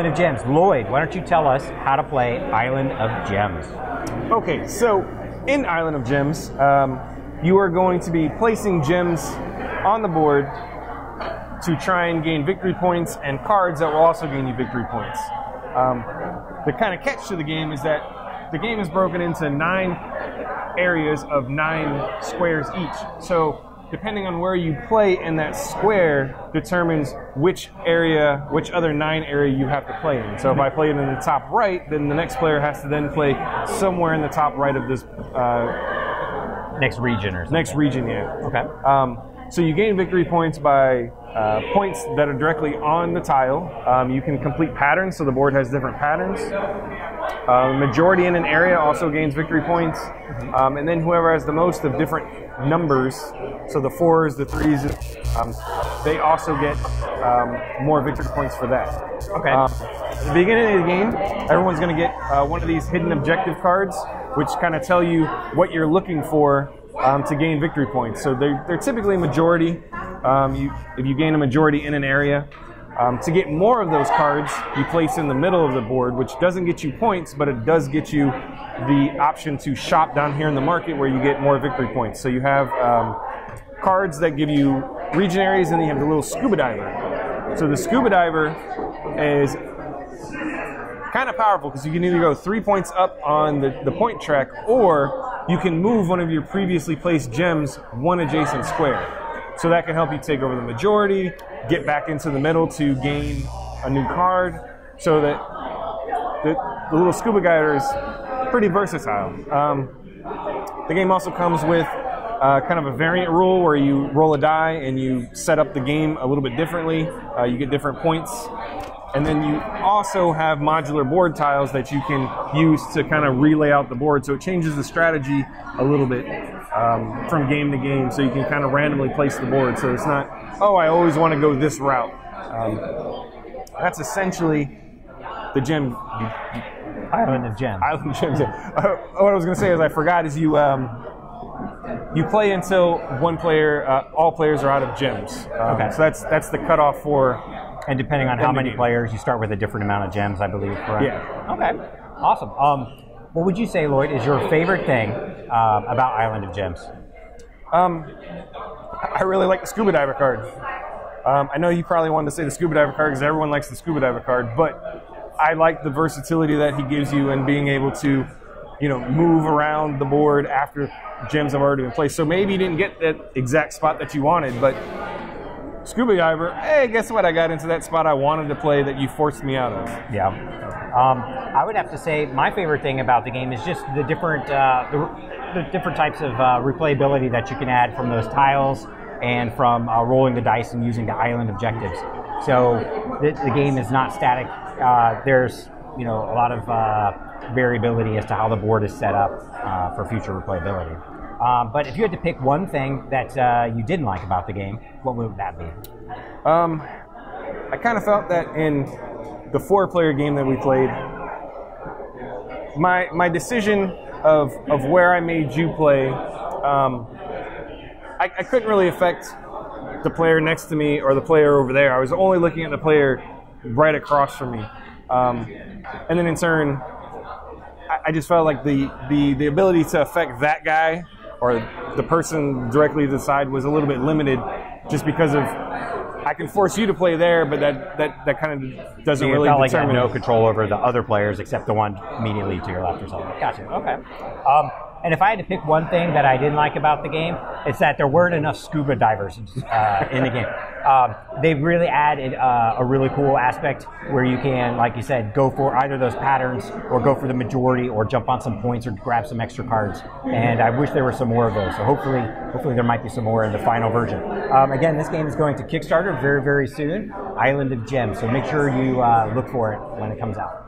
Island of Gems. Lloyd, why don't you tell us how to play Island of Gems? Okay, so in Island of Gems, you are going to be placing gems on the board to try and gain victory points and cards that will also gain you victory points. The kind of catch to the game is that the game is broken into 9 areas of 9 squares each. So depending on where you play in that square determines which other 9 area you have to play in. So if I play it in the top right, then the next player has to then play somewhere in the top right of this next region or something. Next region, yeah. Okay. So you gain victory points by points that are directly on the tile. You can complete patterns, so the board has different patterns. Majority in an area also gains victory points. And then whoever has the most of different numbers, so the 4s, the 3s, they also get more victory points for that. Okay. At the beginning of the game, everyone's going to get one of these hidden objective cards, which kind of tell you what you're looking for to gain victory points. So they're typically majority. If you gain a majority in an area, to get more of those cards, you place in the middle of the board, which doesn't get you points, but it does get you the option to shop down here in the market where you get more victory points. So you have cards that give you regionaries, and then you have the little scuba diver. So the scuba diver is kind of powerful because you can either go 3 points up on the point track, or you can move one of your previously placed gems 1 adjacent square. So that can help you take over the majority, get back into the middle to gain a new card, so that the little scuba diver is pretty versatile. The game also comes with kind of a variant rule where you roll a die and you set up the game a little bit differently. You get different points. And then you also have modular board tiles that you can use to kind of relay out the board. So it changes the strategy a little bit from game to game. So you can kind of randomly place the board. So it's not, oh, I always want to go this route. That's essentially the gem. Island of Gems. Island of Gems. What I was going to say is I forgot is you play until one player, all players are out of gems. Okay. So that's the cutoff for. And depending on how many players, you start with a different amount of gems, I believe, correct? Yeah. Okay. Awesome. What would you say, Lloyd, is your favorite thing about Island of Gems? I really like the scuba diver card. I know you probably wanted to say the scuba diver card because everyone likes the scuba diver card, but I like the versatility that he gives you and being able to, move around the board after gems have already been placed. So maybe you didn't get that exact spot that you wanted, but scuba diver, hey, guess what? I got into that spot I wanted to play that you forced me out of. Yeah. I would have to say my favorite thing about the game is just the different the different types of replayability that you can add from those tiles and from rolling the dice and using the island objectives. So the game is not static. There's a lot of variability as to how the board is set up for future replayability. But if you had to pick one thing that you didn't like about the game, what would that be? I kind of felt that in the 4-player game that we played, my decision of where I made you play, I couldn't really affect the player next to me or the player over there. I was only looking at the player right across from me. And then in turn, I just felt like the ability to affect that guy or the person directly to the side was a little bit limited, just because of I can force you to play there, but that kind of doesn't really determine. Like you have no control over the other players except the one immediately to your left or something. Gotcha. Okay. And if I had to pick one thing that I didn't like about the game, it's that there weren't enough scuba divers in the game. They really added a really cool aspect where you can, like you said, go for either those patterns or go for the majority or jump on some points or grab some extra cards. And I wish there were some more of those. So hopefully there might be some more in the final version. Again, this game is going to Kickstarter very, very soon, Island of Gems. So make sure you look for it when it comes out.